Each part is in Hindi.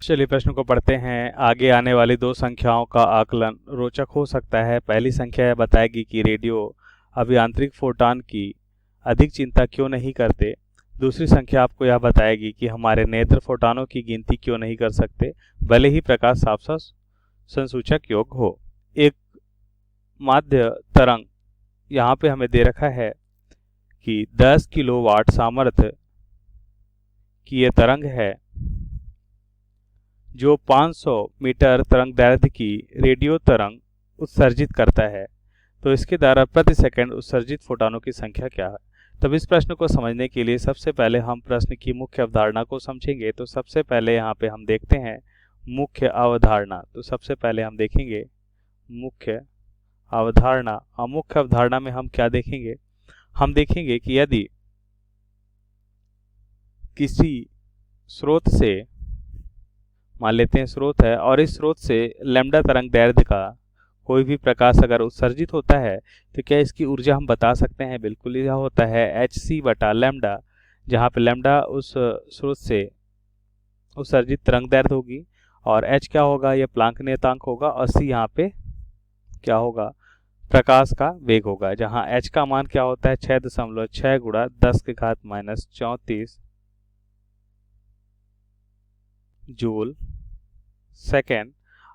चलिए प्रश्न को पढ़ते हैं। आगे आने वाली दो संख्याओं का आकलन रोचक हो सकता है। पहली संख्या यह बताएगी कि रेडियो अभियांत्रिक फोटॉन की अधिक चिंता क्यों नहीं करते। दूसरी संख्या आपको यह बताएगी कि हमारे नेत्र फोटॉनों की गिनती क्यों नहीं कर सकते, भले ही प्रकाश साफ साफ संसूचक योग हो। एक माध्य तरंग यहाँ पे हमें दे रखा है कि 10 किलोवाट सामर्थ्य की यह तरंग है जो 500 मीटर तरंग दैर्ध्य की रेडियो तरंग उत्सर्जित करता है। तो इसके द्वारा प्रति सेकंड उत्सर्जित फोटॉनों की संख्या क्या है। तब इस प्रश्न को समझने के लिए सबसे पहले हम प्रश्न की मुख्य अवधारणा को समझेंगे। तो सबसे पहले यहाँ पे हम देखते हैं मुख्य अवधारणा। तो सबसे पहले हम देखेंगे मुख्य अवधारणा। और मुख्य अवधारणा में हम क्या देखेंगे, हम देखेंगे कि यदि किसी स्रोत से, मान लेते हैं स्रोत है, और इस स्रोत से लैम्डा तरंग दैर्ध्य का कोई भी प्रकाश अगर उत्सर्जित होता है तो क्या इसकी ऊर्जा हम बता सकते हैं। बिल्कुल, यह होता है hc बटा लैम्डा, जहाँ पे लैम्डा उस स्रोत से उत्सर्जित तरंग दैर्ध्य होगी और h क्या होगा, यह प्लांक नियतांक होगा, और c यहाँ पे क्या होगा, प्रकाश का वेग होगा, जहाँ h का मान क्या होता है 6.6 गुणा 10 के घात माइनस 34 जूल सेकेंड,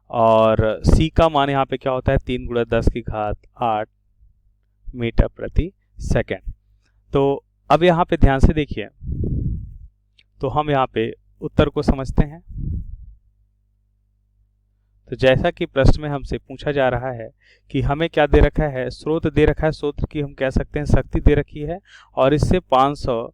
और c का मान यहाँ पे क्या होता है 3 गुणा 10 की घात 8 मीटर प्रति सेकेंड। तो अब यहाँ पे ध्यान से देखिए, तो हम यहाँ पे उत्तर को समझते हैं। तो जैसा कि प्रश्न में हमसे पूछा जा रहा है कि हमें क्या दे रखा है, स्रोत दे रखा है, स्रोत की हम कह सकते हैं शक्ति दे रखी है, और इससे 500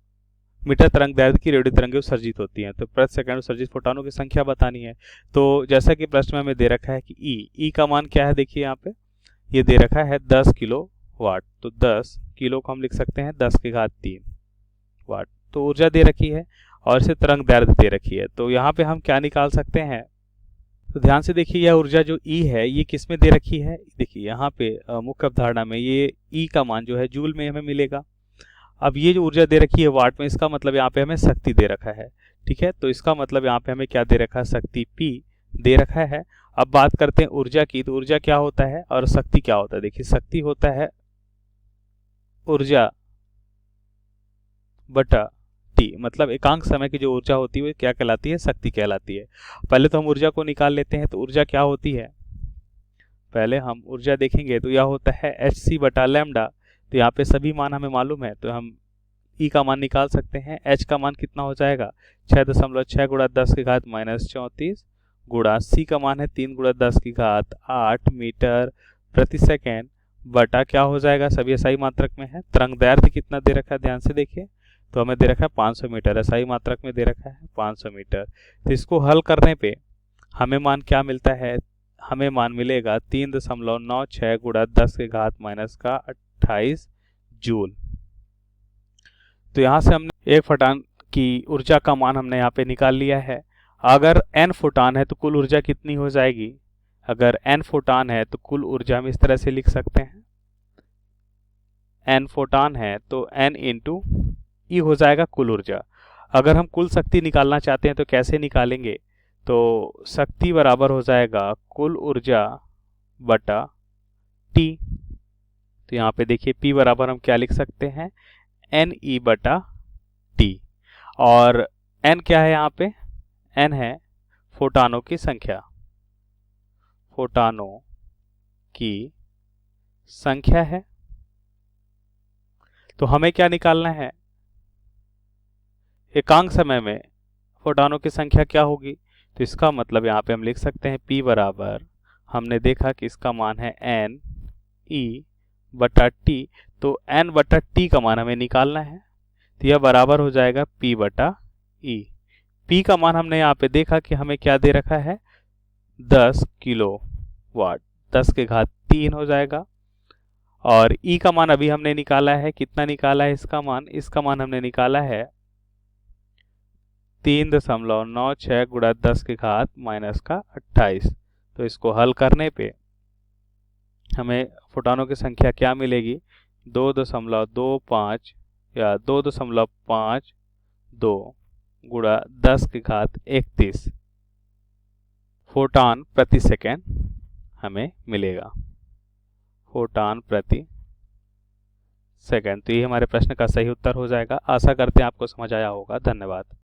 मीटर तरंग दैर्ध्य की रेडियो तरंगें उत्सर्जित होती हैं। तो प्रति सेकंड उत्सर्जित फोटॉनों की संख्या बतानी है। तो जैसा कि प्रश्न में हमें दे रखा है कि ई का मान क्या है, देखिए यहाँ पे ये दे रखा है 10 किलो वाट। तो 10 किलो को हम लिख सकते हैं 10 के घात 3 वाट। तो ऊर्जा दे रखी है और इसे तरंग दैर्ध्य दे रखी है। तो यहाँ पे हम क्या निकाल सकते हैं, तो ध्यान से देखिए यह ऊर्जा जो ई है ये किस में दे रखी है। देखिए यहाँ पे मुख्य अवधारणा में ये ई का मान जो है जूल में हमें मिलेगा। अब ये जो ऊर्जा दे रखी है वाट में, इसका मतलब यहाँ पे हमें शक्ति दे रखा है। ठीक है, तो इसका मतलब यहाँ पे हमें क्या दे रखा है, शक्ति P दे रखा है। अब बात करते हैं ऊर्जा की। तो ऊर्जा क्या होता है और शक्ति क्या होता है। देखिए शक्ति होता है ऊर्जा बटा टी, मतलब एकांक समय की जो ऊर्जा होती है वो क्या कहलाती है, शक्ति कहलाती है। पहले तो हम ऊर्जा को निकाल लेते हैं। तो ऊर्जा क्या होती है, पहले हम ऊर्जा देखेंगे तो यह होता है hc बटा लैम्डा। तो यहाँ पे सभी मान हमें मालूम है, तो हम ई का मान निकाल सकते हैं। h का मान कितना हो जाएगा 6.6 गुणा 10 की घात माइनस 34 गुणा c का मान है 3 गुणा 10 की घात 8 मीटर प्रति सेकेंड बटा क्या हो जाएगा, सभी SI मात्रक में है। तरंग दैर्ध्य कितना दे रखा है, ध्यान से देखिए, तो हमें दे रखा है 500 मीटर, SI मात्रक में दे रखा है 500 मीटर। तो इसको हल करने पे हमें मान क्या मिलता है, हमें मान मिलेगा 3.96 गुणा 10 के घात माइनस का 28 जूल। तो यहाँ से हमने एक फोटॉन की ऊर्जा का मान हमने यहाँ पे निकाल लिया है। अगर n फोटॉन है तो कुल ऊर्जा कितनी हो जाएगी, अगर n फोटॉन है तो कुल ऊर्जा हम इस तरह से लिख सकते हैं, n फोटॉन है तो n इंटू ई हो जाएगा कुल ऊर्जा। अगर हम कुल शक्ति निकालना चाहते हैं तो कैसे निकालेंगे, तो शक्ति बराबर हो जाएगा कुल ऊर्जा बटा टी। तो यहाँ पे देखिए P बराबर हम क्या लिख सकते हैं, एन ई बटा टी, और n क्या है यहाँ पे, n है फोटॉनों की संख्या, फोटॉनों की संख्या है। तो हमें क्या निकालना है, एकांक समय में फोटॉनों की संख्या क्या होगी। तो इसका मतलब यहाँ पे हम लिख सकते हैं P बराबर, हमने देखा कि इसका मान है n ई बटा टी। तो n बटा टी का मान हमें निकालना है, तो यह बराबर हो जाएगा P बटा ई। P का मान हमने यहाँ पे देखा कि हमें क्या दे रखा है 10 किलो वाट, 10 के घात 3 हो जाएगा, और E का मान अभी हमने निकाला है, कितना निकाला है इसका मान हमने निकाला है 3.96 गुणा 10 के घात माइनस का 28। तो इसको हल करने पे हमें फोटॉनों की संख्या क्या मिलेगी, 2.25 या 2.52 गुणा 10 की घात 31 फोटॉन प्रति सेकेंड हमें मिलेगा, फोटॉन प्रति सेकेंड। तो ये हमारे प्रश्न का सही उत्तर हो जाएगा। आशा करते हैं आपको समझ आया होगा। धन्यवाद।